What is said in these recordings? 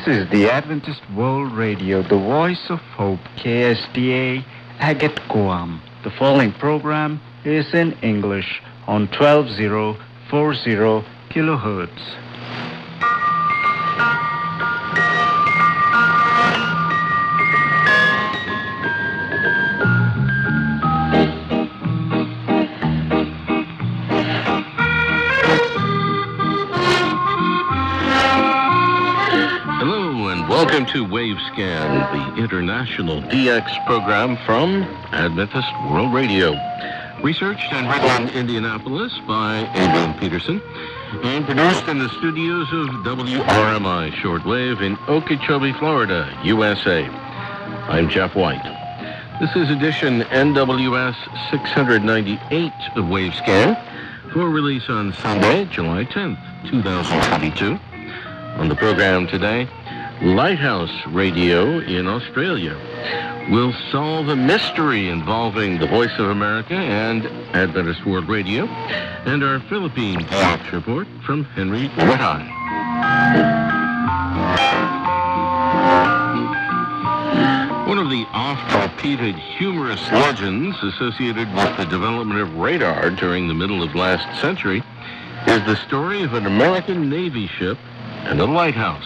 This is the Adventist World Radio, the voice of hope, KSDA Agat, Guam. The following program is in English on 12040 kHz. Welcome to Wavescan, the international DX program from Adventist World Radio. Researched and written in Indianapolis by Adrian Peterson and produced in the studios of WRMI Shortwave in Okeechobee, Florida, USA. I'm Jeff White. This is edition NWS 698 of Wavescan for release on Sunday, July 10th, 2022. On the program today, Lighthouse Radio in Australia will solve a mystery involving the Voice of America and Adventist World Radio, and our Philippine Time report from Henry Woodhigh. One of the oft-repeated humorous legends associated with the development of radar during the middle of last century is the story of an American Navy ship and a lighthouse.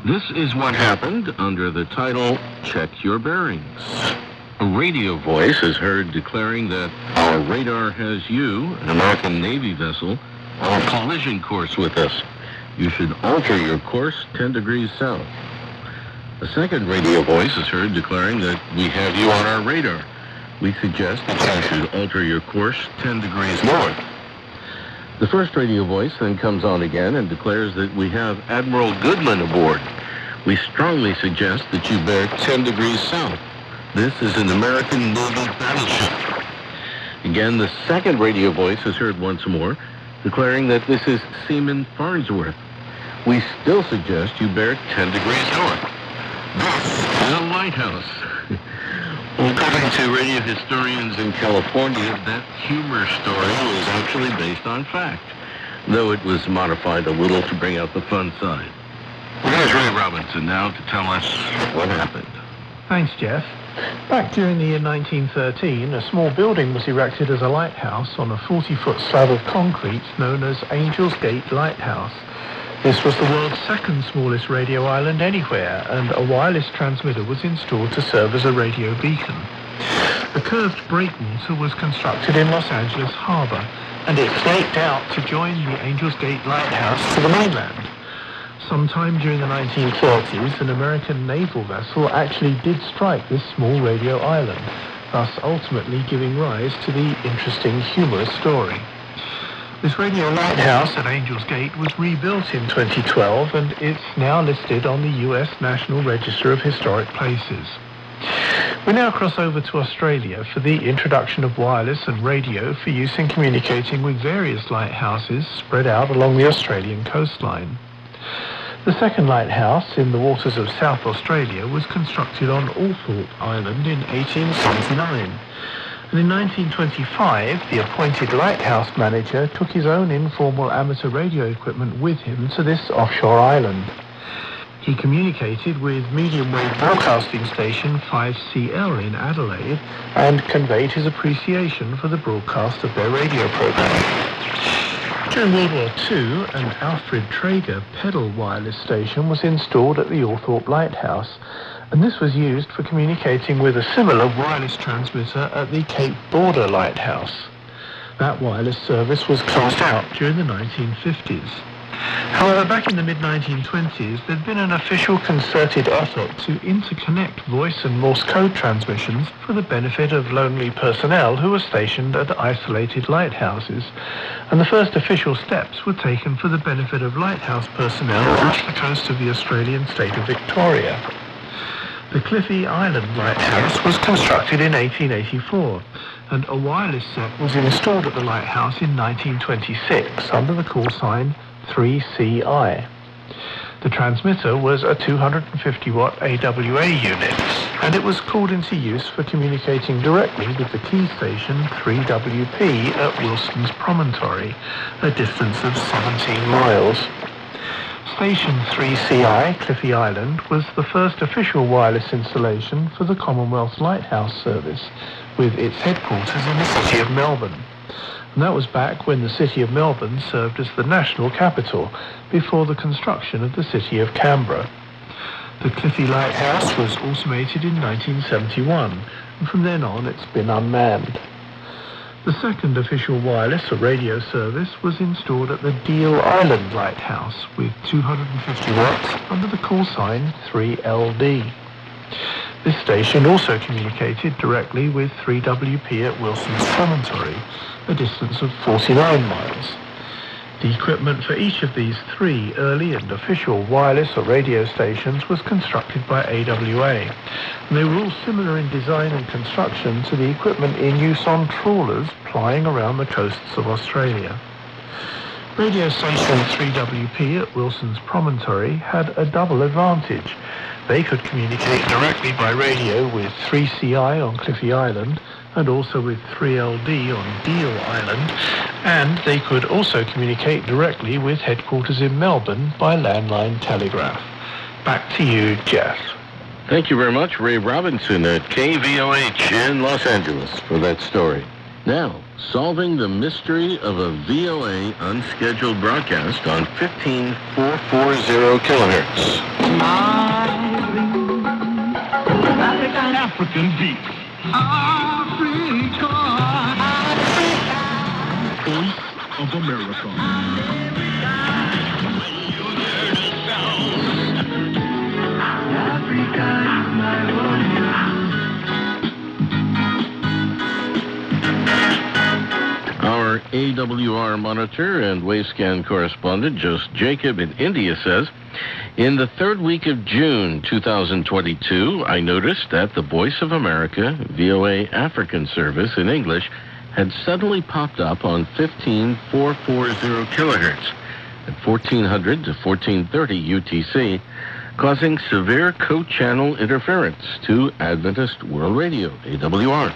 This is what happened under the title, Check Your Bearings. A radio voice is heard declaring that our radar has you, an American Navy vessel, on a collision course with us. You should alter your course 10 degrees south. A second radio voice is heard declaring that we have you on our radar. We suggest that you should alter your course 10 degrees north. The first radio voice then comes on again and declares that we have Admiral Goodman aboard. We strongly suggest that you bear 10 degrees south. This is an American Navy battleship. Again, the second radio voice is heard once more, declaring that this is Seaman Farnsworth. We still suggest you bear 10 degrees north. This is a lighthouse. According to radio historians in California, that humor story was actually based on fact, though it was modified a little to bring out the fun side. Here's Ray Robinson now to tell us what happened. Thanks, Jeff. Back during the year 1913, a small building was erected as a lighthouse on a 40-foot slab of concrete known as Angel's Gate Lighthouse. This was the world's second smallest radio island anywhere, and a wireless transmitter was installed to serve as a radio beacon. A curved breakwater was constructed in Los Angeles Harbor, and it snaked out to join the Angel's Gate Lighthouse to the mainland. Sometime during the 1930s, an American naval vessel actually did strike this small radio island, thus ultimately giving rise to the interesting, humorous story. This radio lighthouse at Angel's Gate was rebuilt in 2012, and it's now listed on the U.S. National Register of Historic Places. We now cross over to Australia for the introduction of wireless and radio for use in communicating with various lighthouses spread out along the Australian coastline. The second lighthouse in the waters of South Australia was constructed on Althorpe Island in 1879. And in 1925, the appointed lighthouse manager took his own informal amateur radio equipment with him to this offshore island. He communicated with medium wave broadcasting station 5CL in Adelaide and conveyed his appreciation for the broadcast of their radio program. During World War II, an Alfred Traeger pedal wireless station was installed at the Althorpe Lighthouse, and this was used for communicating with a similar wireless transmitter at the Cape Border Lighthouse. That wireless service was closed out during the 1950s. However, back in the mid-1920s, there'd been an official concerted effort to interconnect voice and Morse code transmissions for the benefit of lonely personnel who were stationed at isolated lighthouses, and the first official steps were taken for the benefit of lighthouse personnel off the coast of the Australian state of Victoria. The Cliffy Island Lighthouse was constructed in 1884, and a wireless set was installed at the lighthouse in 1926 under the call sign 3CI. The transmitter was a 250-watt AWR unit, and it was called into use for communicating directly with the key station 3WP at Wilson's Promontory, a distance of 17 miles. Station 3CI, Cliffy Island, was the first official wireless installation for the Commonwealth Lighthouse Service, with its headquarters in the city of Melbourne. And that was back when the city of Melbourne served as the national capital before the construction of the city of Canberra. The Cliffy Lighthouse was automated in 1971, and from then on it's been unmanned. The second official wireless or radio service was installed at the Deal Island Lighthouse with 250 watts under the call sign 3LD. This station also communicated directly with 3WP at Wilson's Promontory, a distance of 49 miles. The equipment for each of these three early and official wireless or radio stations was constructed by AWA, and they were all similar in design and construction to the equipment in use on trawlers plying around the coasts of Australia. Radio station 3WP at Wilson's Promontory had a double advantage. They could communicate directly by radio with 3CI on Cliffy Island and also with 3LD on Deal Island, and they could also communicate directly with headquarters in Melbourne by landline telegraph. Back to you, Jeff. Thank you very much, Ray Robinson at KVOH in Los Angeles for that story. Now, solving the mystery of a VOA unscheduled broadcast on 15440 kilohertz. African beat. Africa. Voice of America. Africa is my home. Our AWR monitor and Wavescan correspondent, Joseph Jacob in India, says, in the third week of June 2022, I noticed that the Voice of America VOA African service in English had suddenly popped up on 15440 kilohertz at 1400 to 1430 UTC, causing severe co-channel interference to Adventist World Radio, AWR,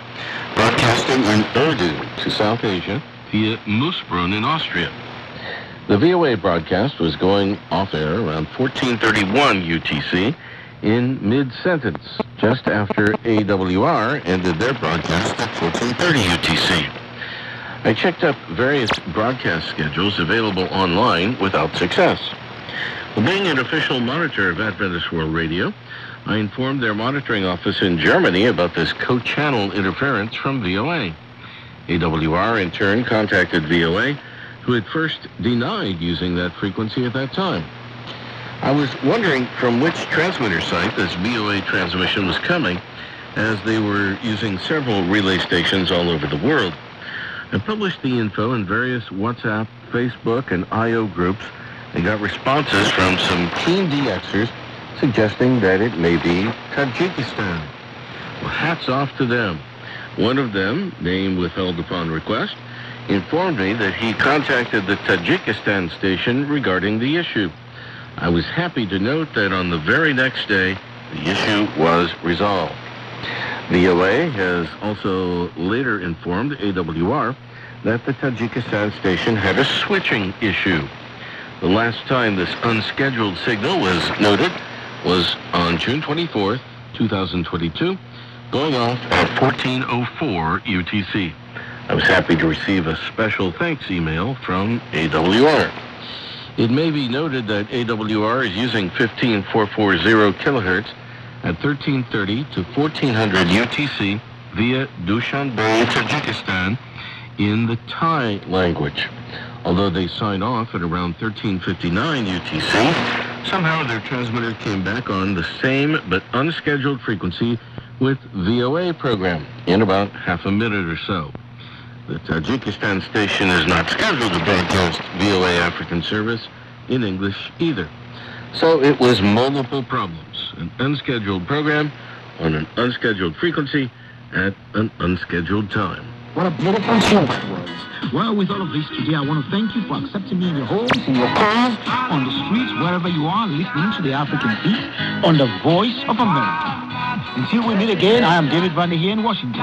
broadcasting in Urdu to South Asia via Moosbrunn in Austria. The VOA broadcast was going off-air around 1431 UTC in mid-sentence, just after AWR ended their broadcast at 1430 UTC. I checked up various broadcast schedules available online without success. Well, being an official monitor of Adventist World Radio, I informed their monitoring office in Germany about this co-channel interference from VOA. AWR, in turn, contacted VOA, who had first denied using that frequency at that time. I was wondering from which transmitter site this VOA transmission was coming, as they were using several relay stations all over the world. I published the info in various WhatsApp, Facebook, and I.O. groups and got responses from some keen DXers suggesting that it may be Tajikistan. Well, hats off to them. One of them, name withheld upon request, informed me that he contacted the Tajikistan station regarding the issue. I was happy to note that on the very next day, the issue was resolved. VOA has also later informed AWR that the Tajikistan station had a switching issue. The last time this unscheduled signal was noted was on June 24th, 2022, going off at 1404 UTC. I was happy to receive a special thanks email from AWR. It may be noted that AWR is using 15440 kilohertz at 1330 to 1400 UTC via Dushanbe, Tajikistan, in the Thai language. Although they signed off at around 1359 UTC, somehow their transmitter came back on the same but unscheduled frequency with VOA program in about half a minute or so. The Tajikistan station is not scheduled to broadcast VOA African service in English either. So it was multiple problems. An unscheduled program on an unscheduled frequency at an unscheduled time. What a beautiful show that was. Well, with all of this today, I want to thank you for accepting me in your homes, in your cars, on the streets, wherever you are, listening to the African Beat on the Voice of America. Until we meet again, I am David Vander here in Washington,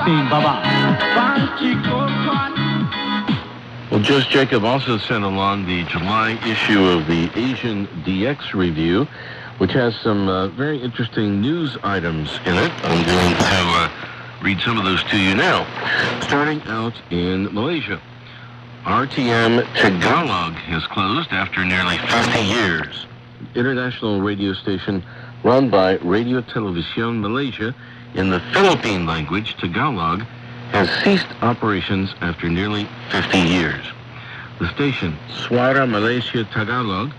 saying bye-bye. Well, Judge Jacob also sent along the July issue of the Asian DX Review, which has some very interesting news items in it. I'm going to read some of those to you now. Starting out in Malaysia. RTM Tagalog has closed after nearly 50 years. International radio station run by Radio Televisión Malaysia in the Philippine language, Tagalog, has ceased operations after nearly 50 years. The station, Suara Malaysia Tagalog,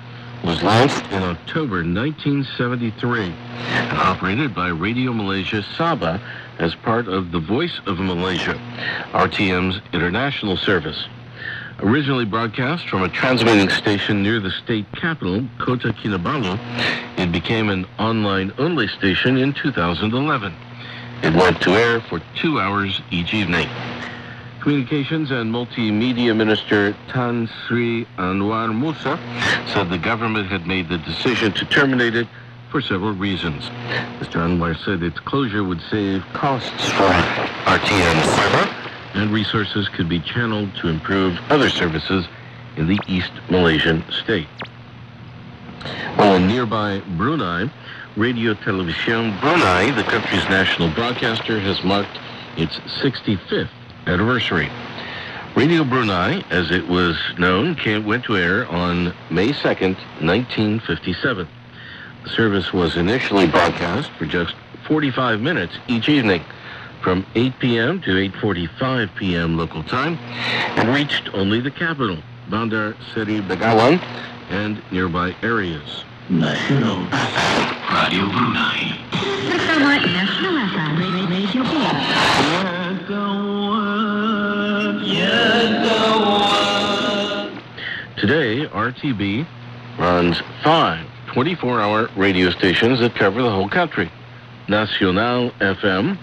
was launched in October 1973 and operated by Radio Malaysia Sabah as part of the Voice of Malaysia, RTM's international service. Originally broadcast from a transmitting station near the state capital, Kota Kinabalu, it became an online-only station in 2011. It went to air for 2 hours each evening. Communications and Multimedia Minister Tan Sri Anwar Musa said the government had made the decision to terminate it for several reasons. Mr. Anwar said its closure would save costs for RTM server, and resources could be channeled to improve other services in the East Malaysian state. Well, in nearby Brunei, Radio Televisión Brunei, the country's national broadcaster, has marked its 65th anniversary. Radio Brunei, as it was known, went to air on May 2nd, 1957. The service was initially broadcast for just 45 minutes each evening, from 8 p.m. to 8:45 p.m. local time, and reached only the capital, Bandar Seri Begawan, and nearby areas. National FM Radio Brunei. Bersama National FM Radio Today, RTB runs 5 24-hour radio stations that cover the whole country. Nacional FM,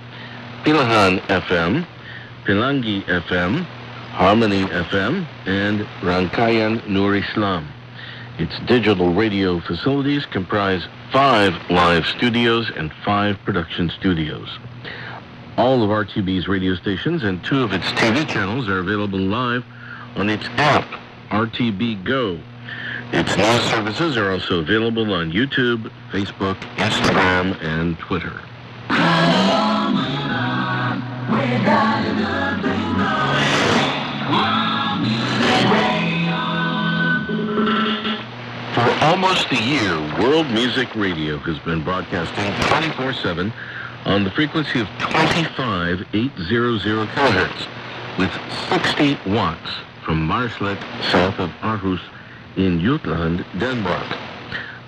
Pilihan FM, Pelangi FM, Harmony FM, and Rangkaian Nur Islam. Its digital radio facilities comprise 5 live studios and 5 production studios. All of RTB's radio stations and 2 of its TV channels are available live on its app, RTB Go. Its news services are also available on YouTube, Facebook, Instagram, and Twitter. For almost a year, World Music Radio has been broadcasting 24/7 on the frequency of 25,800 kHz with 60 watts from Marslet, south of Aarhus in Jutland, Denmark.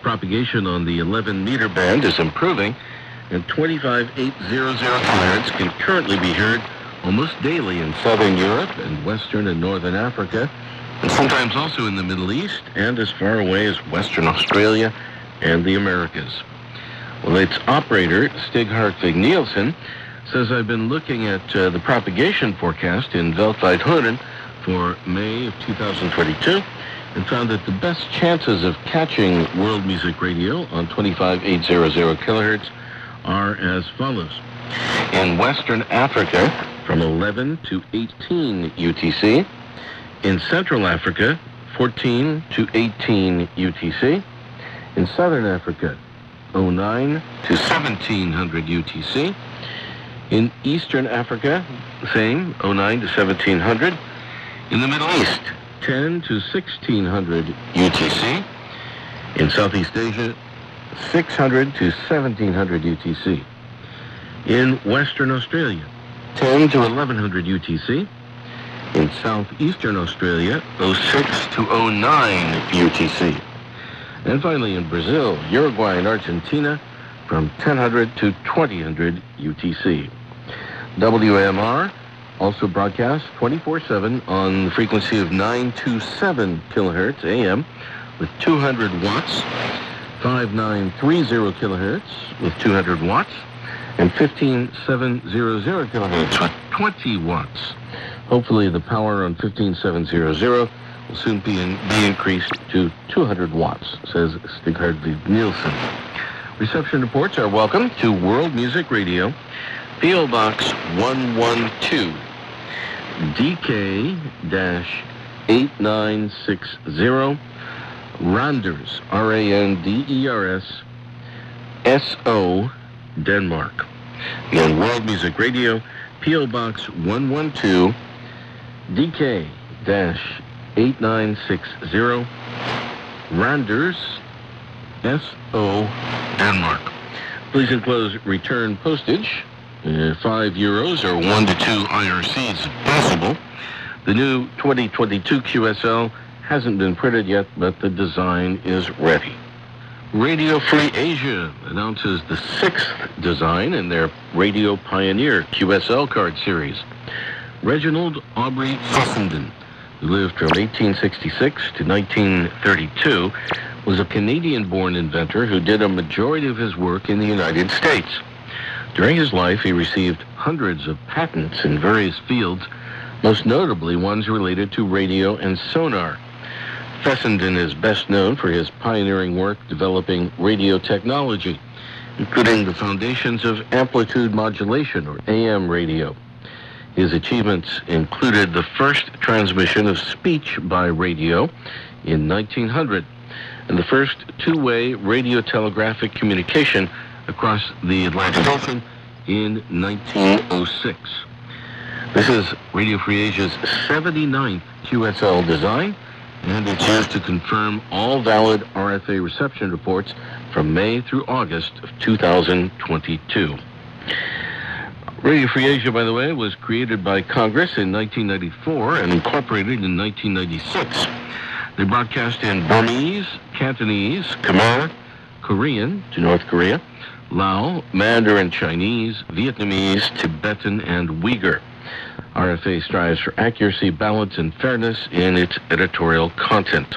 Propagation on the 11-meter band is improving, and 25,800 kHz can currently be heard almost daily in Southern Europe and Western and Northern Africa, and sometimes also in the Middle East and as far away as Western Australia and the Americas. Well, its operator, Stig Hartvig Nielsen, says, I've been looking at the propagation forecast in Veldheidhoorn for May of 2022 and found that the best chances of catching World Music Radio on 25,800 kHz are as follows. In Western Africa, from 11 to 18 UTC. In Central Africa, 14 to 18 UTC. In Southern Africa, 09 to 1700 UTC. In Eastern Africa, same, 09 to 1700. In the Middle East, 10 to 1600 UTC. In Southeast Asia, 600 to 1700 UTC. In Western Australia, 10 to 1100 UTC. In Southeastern Australia, 06 to 09 UTC. And finally in Brazil, Uruguay, and Argentina, from 1000 to 2000 UTC. WMR also broadcasts 24/7 on the frequency of 927 kilohertz AM with 200 watts, 5930 kilohertz with 200 watts, and 15700 kilohertz with 20 watts. Hopefully the power on 15700 will soon be increased to 200 watts, says Stig Hartvig Nielsen. Reception reports are welcome to World Music Radio, P.O. Box 112, 8960 Randers, R-A-N-D-E-R-S, S-O, Denmark. Again, World Music Radio, P.O. Box 112, DK-8960, Randers, S-O, Denmark. Please enclose return postage, €5 or 1 to 2 IRCs if possible. The new 2022 QSL hasn't been printed yet, but the design is ready. Radio Free Asia announces the 6th design in their Radio Pioneer QSL card series. Reginald Aubrey Fessenden, who lived from 1866 to 1932, was a Canadian-born inventor who did a majority of his work in the United States. During his life, he received hundreds of patents in various fields, most notably ones related to radio and sonar. Fessenden is best known for his pioneering work developing radio technology, including the foundations of amplitude modulation, or AM radio. His achievements included the first transmission of speech by radio in 1900 and the first two-way radio telegraphic communication across the Atlantic Ocean in 1906. This is Radio Free Asia's 79th QSL design, and it's used to confirm all valid RFA reception reports from May through August of 2022. Radio Free Asia, by the way, was created by Congress in 1994 and incorporated in 1996. They broadcast in Burmese, Cantonese, Khmer, Korean to North Korea, Lao, Mandarin Chinese, Vietnamese, Tibetan, and Uyghur. RFA strives for accuracy, balance, and fairness in its editorial content.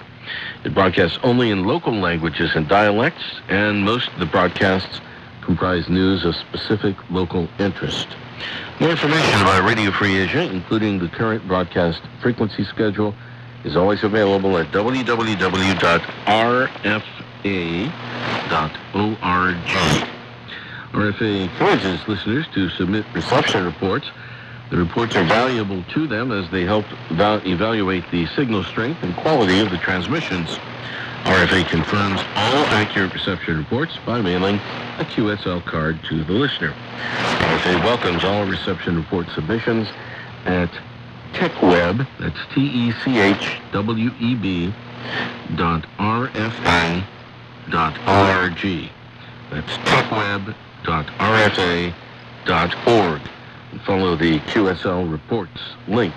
It broadcasts only in local languages and dialects, and most of the broadcasts comprise news of specific local interest. More information about Radio Free Asia, including the current broadcast frequency schedule, is always available at www.rfa.org. RFA encourages listeners to submit reception reports. The reports are valuable to them as they help evaluate the signal strength and quality of the transmissions. RFA confirms all accurate reception reports by mailing a QSL card to the listener. RFA welcomes all reception report submissions at techweb, that's techweb.rfa.org. That's techweb.rfa.org. And follow the QSL reports link.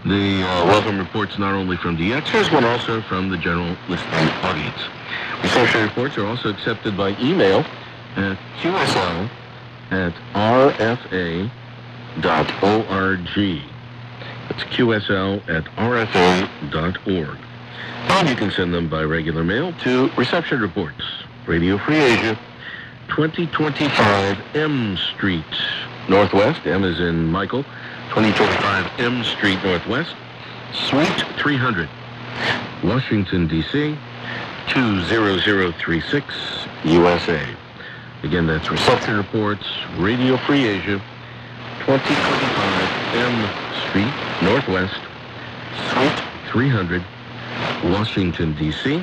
The welcome reports not only from DXers, but also from the general listening audience. Reception reports are also accepted by email at qsl@rfa.org. That's qsl@rfa.org. And you can send them by regular mail to Reception Reports, Radio Free Asia, 2025 M Street, Northwest. M is in Michael. 2025 M Street Northwest, Suite 300, Washington, D.C., 20036, USA. Again, that's Reception Reports, Radio Free Asia, 2025 M Street Northwest, Suite 300, Washington, D.C.,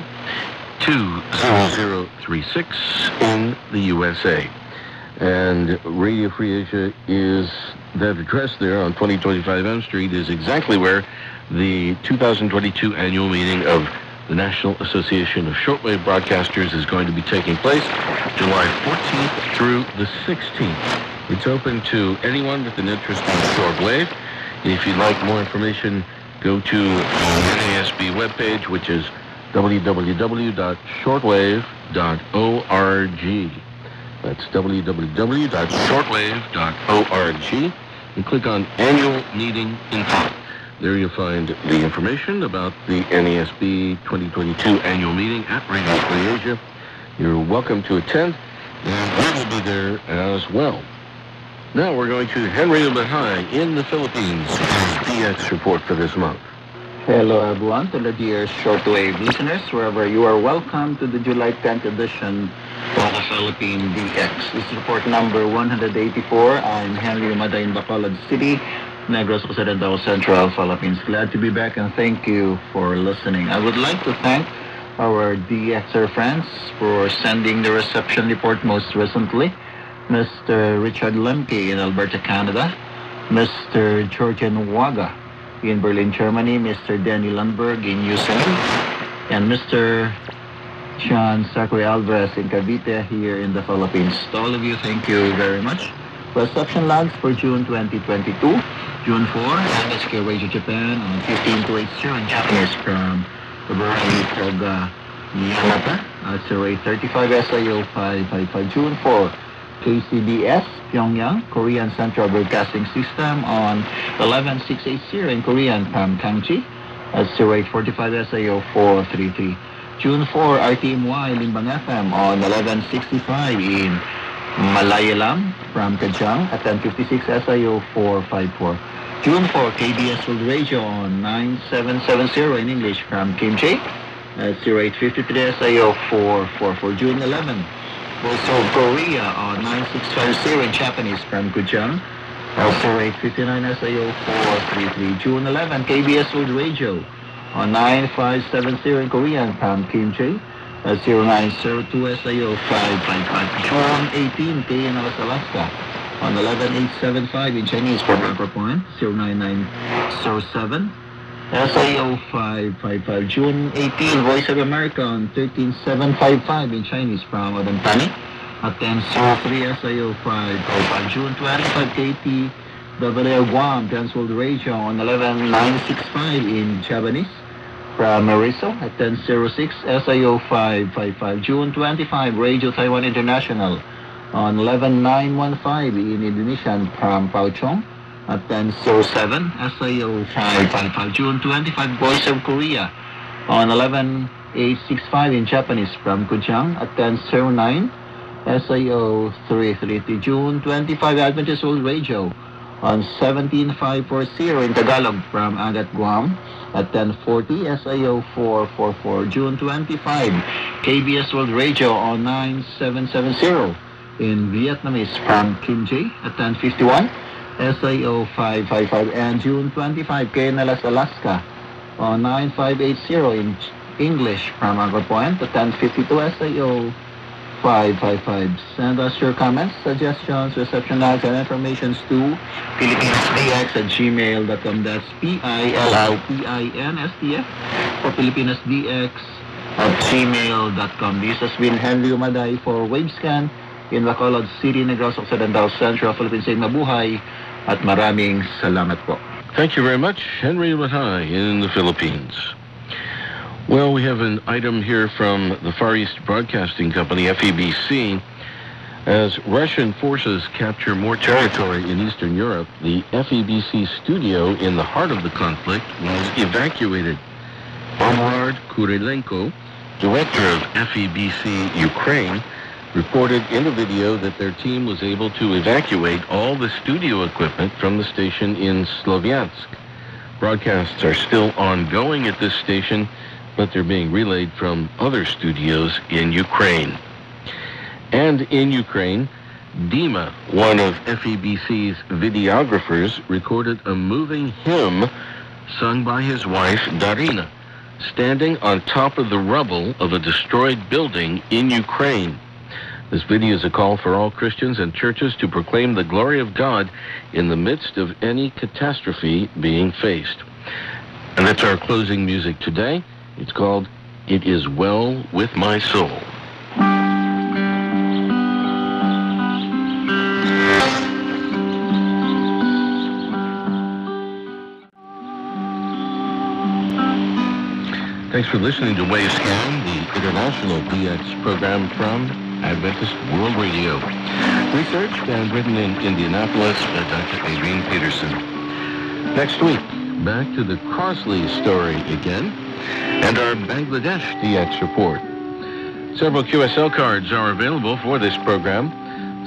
20036 in the USA. And Radio Free Asia is, that address there on 2025 M Street is exactly where the 2022 annual meeting of the National Association of Shortwave Broadcasters is going to be taking place July 14th through the 16th. It's open to anyone with an interest in shortwave. If you'd like more information, go to the NASB webpage, which is www.shortwave.org. That's www.shortwave.org, and click on Annual Meeting Info. There you'll find the information about the NASB 2022 annual meeting at Radio Free Asia. You're welcome to attend, and we will be there as well. Now we're going to Henry Bahay in the Philippines for his DX report for this month. Hello everyone, to the dear shortwave listeners, wherever you are, welcome to the July 10th edition of the Philippine DX. This is report number 184. I'm Henry Umada in Bacolod City, Negros Occidental Central Philippines. Glad to be back and thank you for listening. I would like to thank our DXer friends for sending the reception report most recently. Mr. Richard Lemke in Alberta, Canada. Mr. Georgian Waga in Berlin, Germany. Mr. Danny Lundberg in USA. And Mr. Sean Sacre Alvarez in Cavite here in the Philippines. To all of you, thank you very much. Reception logs for June 2022. June 4, NHK Radio Japan on 15280 in Japanese from February Toga Yamata at 0835 SIO 555. June 4, KCBS Pyongyang Korean Central Broadcasting System on 11680 in Korean from Kangchi at 0845 SIO 433. June 4, RTMY Limbang FM on 1165 in Malayalam from Kajang at 1056 SIO 454. June 4, KBS World Radio on 9770 in English from Kimchi at 0853 SIO 444. June 11, Voice of Korea on 9650 in Japanese from Kujang at 0859 SIO 433. June 11, KBS World Radio on 9570 in Korean from Kimchi at 0902 SIO 555. June 18, KNLS Alaska on 11875 in Chinese from Anchor Point 09907 SIO 555. June 18, Voice of America on 13755 in Chinese from Odantani at 1003 SIO 555. June 25, KTWR Guam Transworld Radio on 11965 in Japanese from Mariso at 1006 SIO 555. June 25, Radio Taiwan International on 11915 in Indonesian from Pauchong at 1007 SIO 555. June 25, Voice of Korea on 11865 in Japanese from Kujang at 1009 SIO 333. June 25, Adventist World Radio on 17540 in Tagalog from Agat, Guam at 1040 SIO 444. June 25, KBS World Radio on 9770 in Vietnamese from Kim Ji at 1051 SIO 555. And June 25, KNLS Alaska on 9580 in English from Anchor Point at 1052 SIO 555. Send us your comments, suggestions, reception logs, and informations to filipinasdx@gmail.com. That's PILLPINSDF or filipinasdx@gmail.com. This has been Henry Umaday for Wavescan in Bacolod City, Negros Occidental Central, Philippines. Mabuhay at maraming salamat po. Thank you very much, Henry Umaday in the Philippines. Well, we have an item here from the Far East Broadcasting Company, FEBC. As Russian forces capture more territory in Eastern Europe, the FEBC studio in the heart of the conflict was evacuated. Eduard Kurilenko, director of FEBC Ukraine, reported in a video that their team was able to evacuate all the studio equipment from the station in Sloviansk. Broadcasts are still ongoing at this station, but they're being relayed from other studios in Ukraine. And in Ukraine, Dima, one of FEBC's videographers, recorded a moving hymn sung by his wife, Darina, standing on top of the rubble of a destroyed building in Ukraine. This video is a call for all Christians and churches to proclaim the glory of God in the midst of any catastrophe being faced. And that's our closing music today. It's called It Is Well With My Soul. Thanks for listening to Wavescan, the international DX program from Adventist World Radio. Researched and written in Indianapolis by Dr. Adrian Peterson. Next week, back to the Crossley story again, and our Bangladesh DX report. Several QSL cards are available for this program.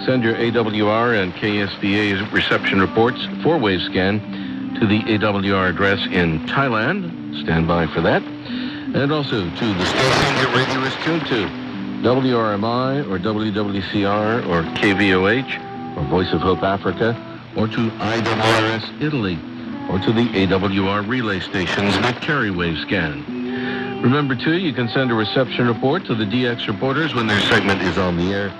Send your AWR and KSDA reception reports for Wavescan to the AWR address in Thailand. Stand by for that. And also to the station your radio is tuned to, WRMI or WWCR or KVOH or Voice of Hope Africa, or to IWRS Italy. or to the AWR relay stations that carry Wavescan. Remember, too, you can send a reception report to the DX reporters when their segment is on the air.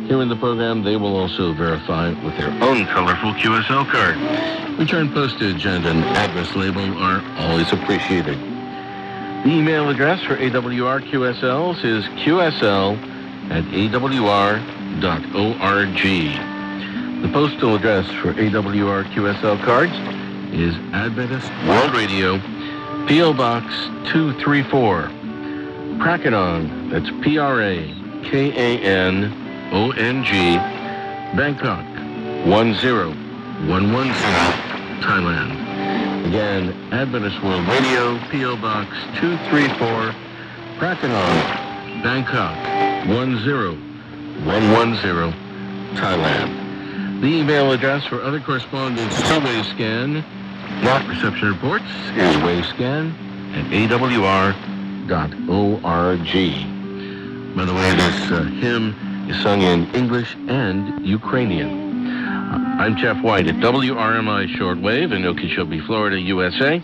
Here in the program, they will also verify with their own colorful QSL card. Return postage and an address label are always appreciated. The email address for AWR QSLs is qsl@awr.org. The postal address for AWR QSL cards is Adventist World Radio, P.O. Box 234, Prakanong, that's Prakanong, Bangkok 10110, Thailand. Again, Adventist World Radio, P.O. Box 234, Prakanong, Bangkok 10110, Thailand. The email address for other correspondence to Wavescan, not reception reports, is wavescan@awr.org. By the way, this hymn is sung in English and Ukrainian. I'm Jeff White at WRMI Shortwave in Okeechobee, Florida, USA.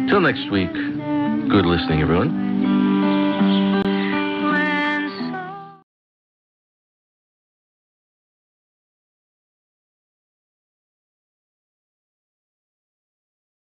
Till next week, good listening, everyone.